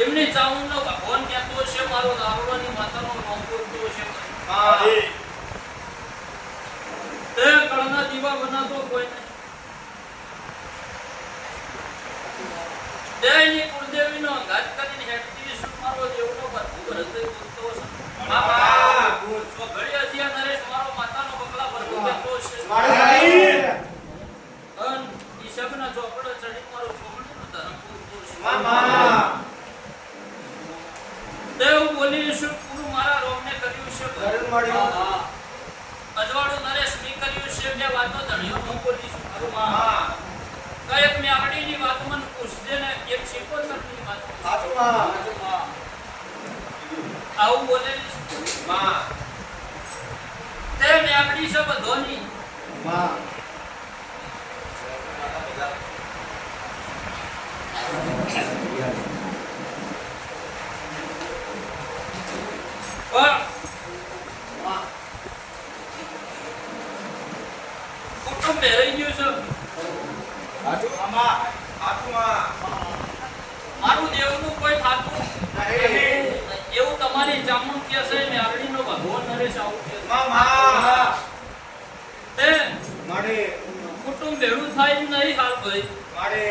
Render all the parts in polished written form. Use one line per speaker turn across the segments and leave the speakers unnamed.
એમને ચાઉન નો ભગવાન કહેતો છે મારો દારૂડાની માતાનો નામ બોલતો છે તે કળના દીવા બનાતો કોઈ નહીં દેની કુળદેવીનો ઘાત કરીને હેડતી શું મારો દેવનો બધું હૃદય બોલતો છે બાબા તો ઘડિયા થયા નરેશ મારો માતાનો બકલા ભરતો કહેતો છે અન ઈ શબ્દના ચોપડો ચડી મારો ચોપડીનો ધર્મ બોલતો છે મામા દેવ બોલી શું પૂરું મારા રોગને કર્યું છે ઘર મળ્યો અજવાળો નરેશ મી કર્યું છે બે વાતો ધણિયો નો બોલી છું મારું માં કઈક મે આવડીની વાત મન પૂછજે ને એક શીકોતરની વાત સાચું માં આવું બોલે માં તે મે આવડી છે બધોની માં કુટુંબ બેરાઈ ગયું છે મારું દેવનું કોઈ થાતું એવું તમારી જામણ કે છે મે આરડીનો ભગવાન નરેશ આવું કે તે મારે કુટુંબ બેડું થાય નહીં હાલ ભાઈ મારે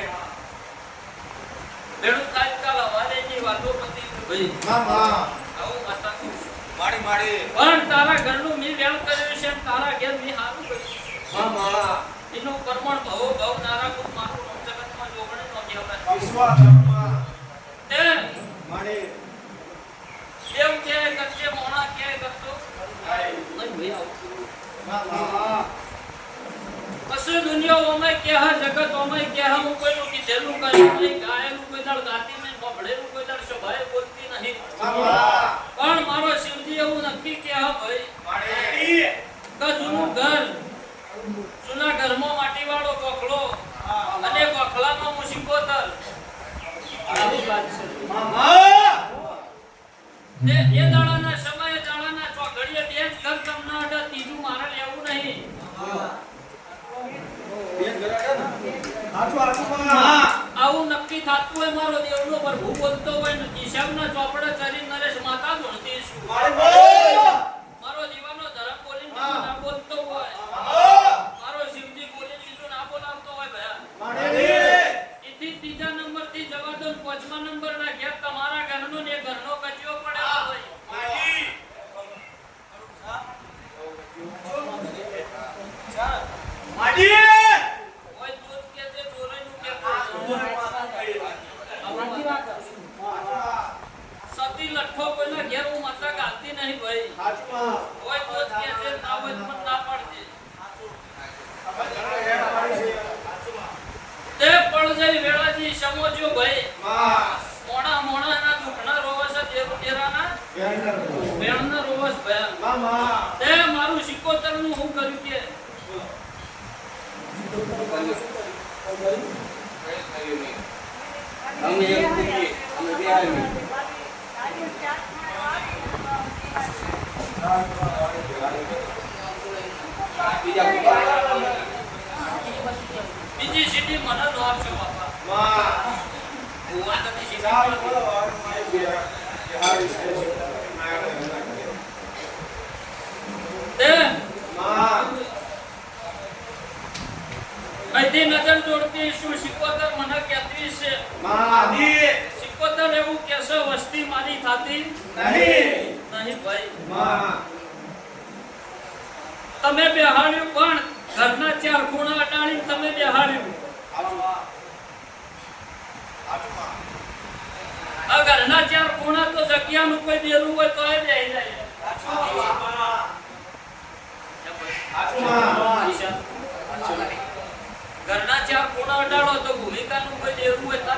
બેડું થાય કાલ હવારેની વાતો પતી ભાઈ આવું માતા માડી માડી પણ તારા ઘરનું મી વેલ કર્યું છે તારા ઘર મી હારું કર્યું એનો કર્મણ ભવ ભવ નારા કુટ મારું નામ જગતમાં જોગણે નો કહેવાય વિશ્વાસ તે મારે દેવ કે કરજે મોણા કે કરતો નહીં ભાઈ આવું કશું દુનિયા ઓમે કે હા જગત ઓમે કે હા હું કોઈનું કીધેલું કર્યું નહીં ગાયેલું કોઈ દળ ગાતી નહીં બબડેલું કોઈ દળ સભાએ બોલતી નહીં પણ મારો શિવજી એવું નક્કી કે હા ભાઈ મારે કે જૂનું ઘર જૂના ઘરમાં માટીવાળો કોખલો અને કોખલામાં હું શીકોતર આવી વાત છે તે એ દાડાના સમયે દાડાના ચોઘડીએ બે જ ઘર તમને અડે ત્રીજું મારે લેવું નહીં આવું નક્કી થાતું હોય મારો દેવનો પ્રભુ બોલતો હોય ને હિસાબના ચોપડે ચરી નરેશ માતા ગણતી છું મારો દીવાનો ધર્મ બોલીને ના બોલતો હોય મારો શિવજી બોલીને બીજું ના બોલાવતો હોય ભયા એથી ત્રીજા નંબર થી જવા દો પાંચમા નંબર ના ઘેર તમારા ઘરનો ને ઘરનો કચિયો પડેલો હોય માડી ઓય દૂધ કે છે ચોરાઈનું કે જય વેળાજી સમોજો ભાઈ મોણા મોણાના દુખના રોવસ દેરાના વેણના રોવસ ભયા તે મારું 77 નું હું કર્યું કે
અમે એક દીકરી અમે બે આવી
બીજી સીટી મને નો આપજો બાપા હું આ તો સીટી તે અહીંથી નજર જોડતી શું 77 મને કહેતી છે 77 એવું કેસો વસ્તી મારી થાતી નહીં ભાઈ તમે બેહાડ્યું પણ ઘરના 4 ખૂણા અડાડી તમે બેહાડ્યું આ ઘરના 4 ખૂણા તો જગ્યાનું કોઈ દેલું હોય તો એ બેહી જાય ઘરના 4 ખૂણા અડાડો તો ભૂમિકાનું કોઈ દેલું હોય તો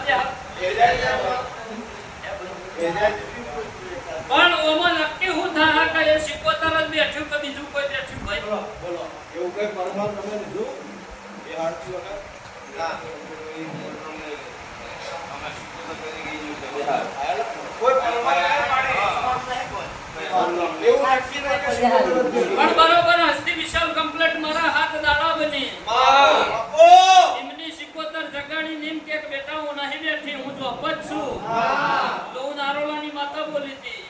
પણ ઓમાં નક્કી હું થાય કે એ 77 જ બેઠું કે બીજું કોઈ બેઠું ભાઈ
બોલો એવું કઈ પરમાન તમે લીધું એ આરતી વગર ના કોઈ પરમાન નહીં પાડે એવું નક્કી નહીં કે
પણ બરોબર હસ્તી વિશાલ કમ્પ્લીટ મારા હાથ દાડા બની એમની 77 જગાડી નીમ કે બેટા હું નહીં બેઠી હું જોબ જ છું લઉ નારોલાની માતા બોલી હતી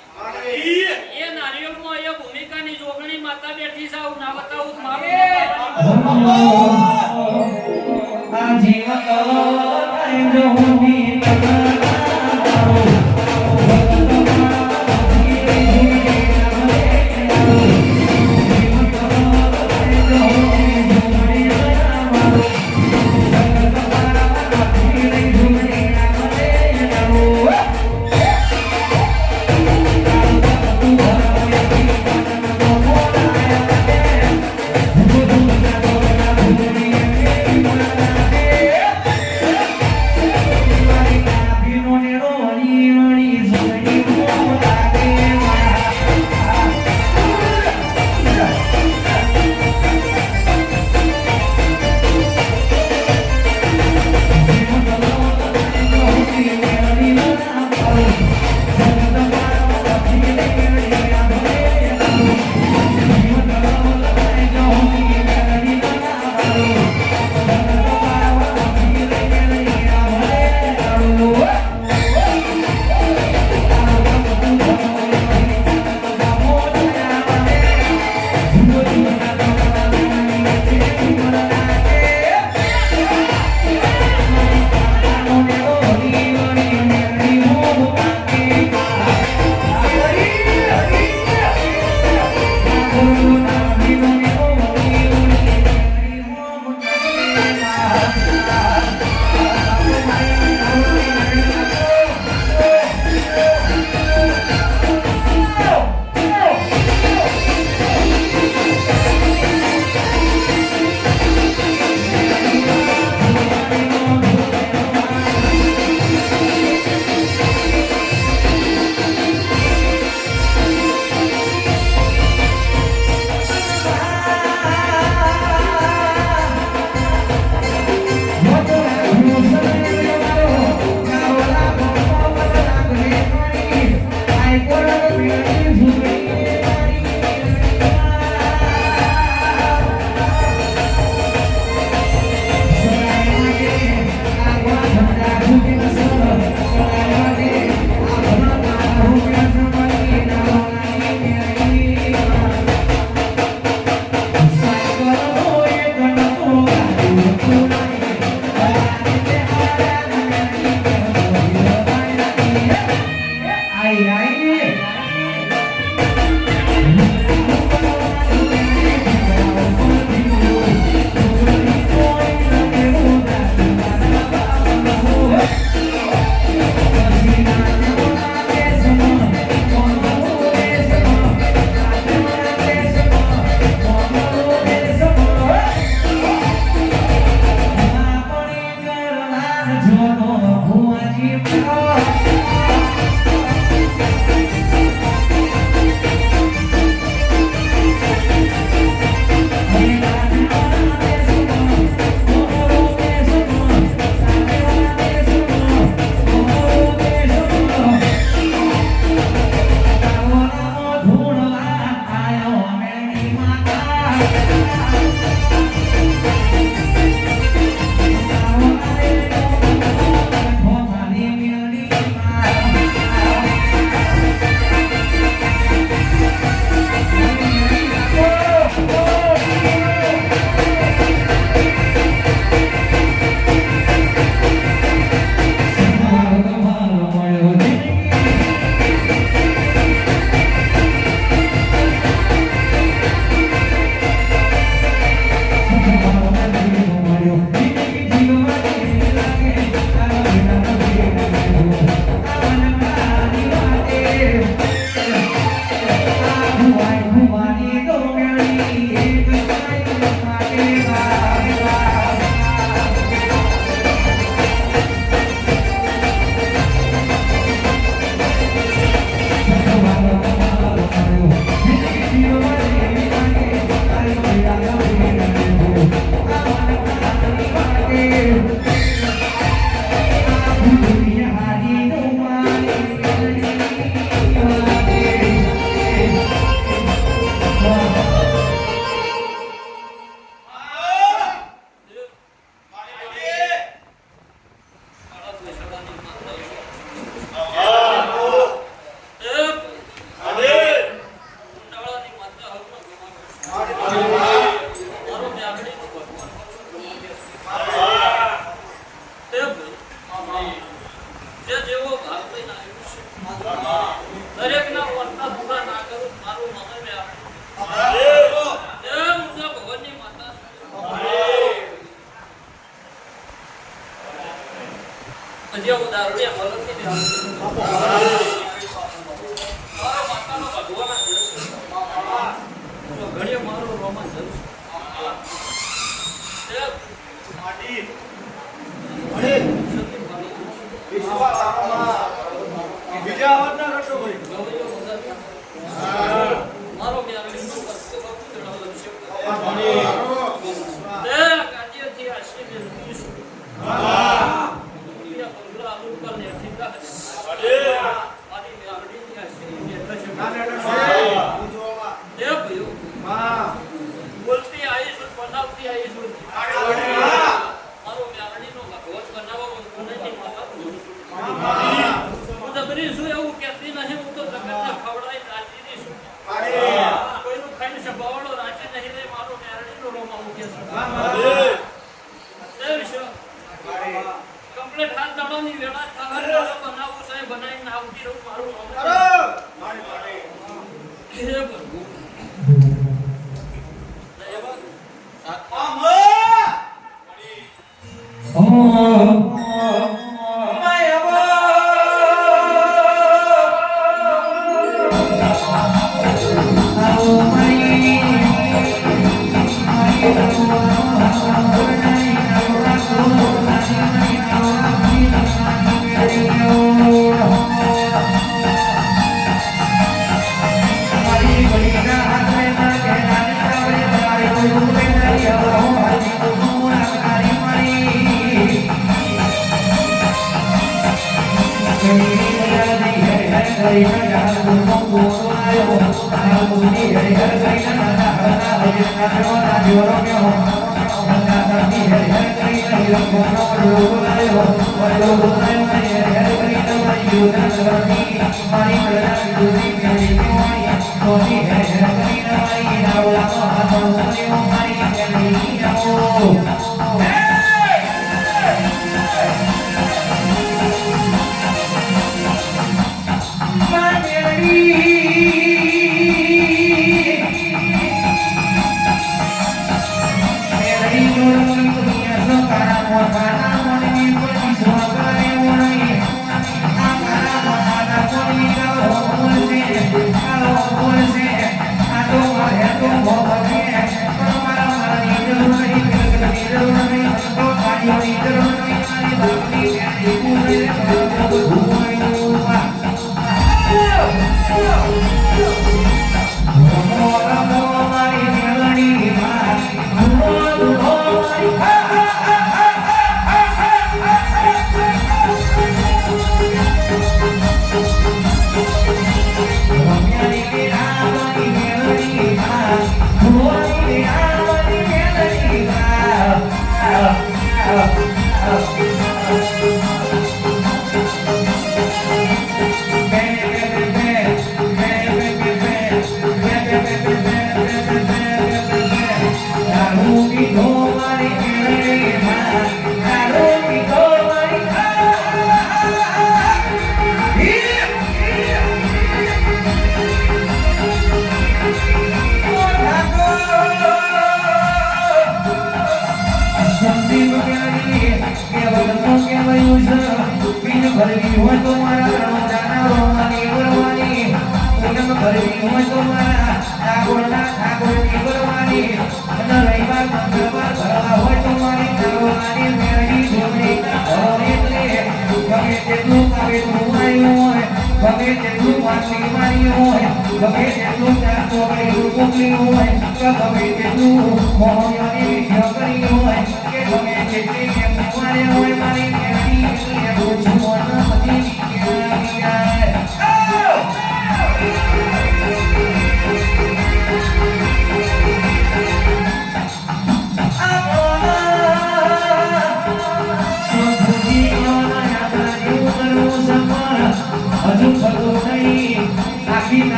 એ નારિયેળમાં એ ભૂમિકાની જોગણી માતા બેઠી છે હું ના બતાવું મારું આ જીવન તો જોહુની
Thank you. Happy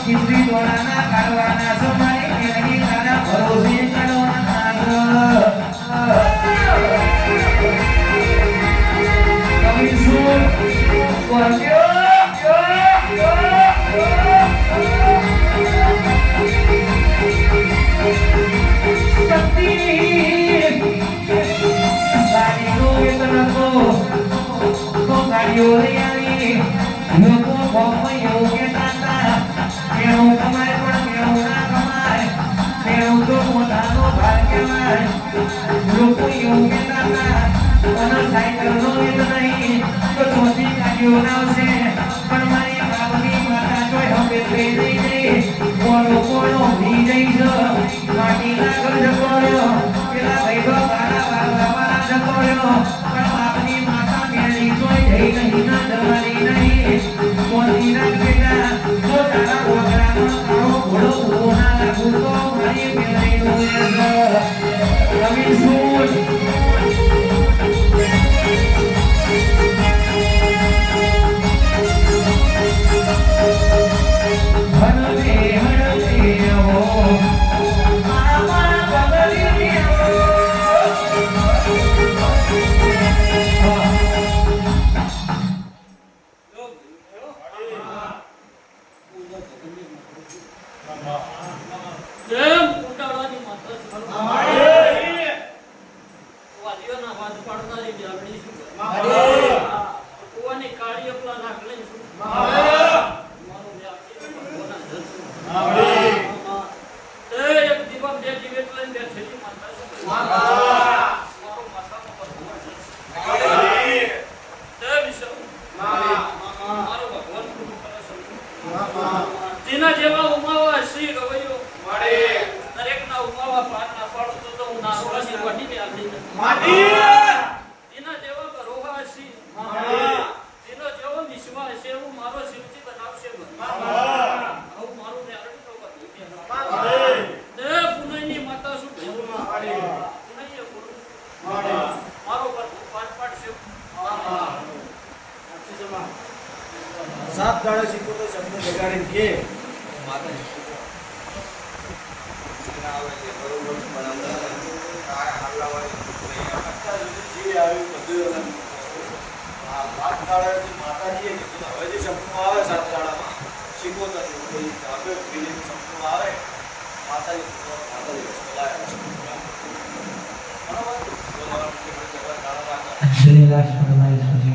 કિસરી દોડાના કાઢવાના છો મારી મેળવી તારા ભરોસે કાઢવાના કવિ શું
તેના જેવા ઉમાવા શ્રી ગવૈયો દરેકના ઉમાવા પારના પાડો તો હું નારોડાની વાડીને આલી તેના જેવા બરોહા શ્રી તેનો જેવો વિશ્વાસ છે હું મારો શિવજી બનાવશે હું મારું ને અરડી તો કરી દે પુનઈની માતા શું પુનઈએ બોલું મારો પાટ છે
સાત દાડા શીખો તો શબ્દ બગાડી દે
માતા આવે છે બરોબર પણ આ હાલવાળી અત્યારે જે આવ્યું બધું આ સાત દાડાની માતાજીએ કીધું હવે જે શબ્દો આવે સાત દાડામાં શીખો તો કોઈ હવે ફિલિંગ શબ્દો આવે માતાજી બોલાયા છે બરાબર
શ્રી રાષ્ટ્ર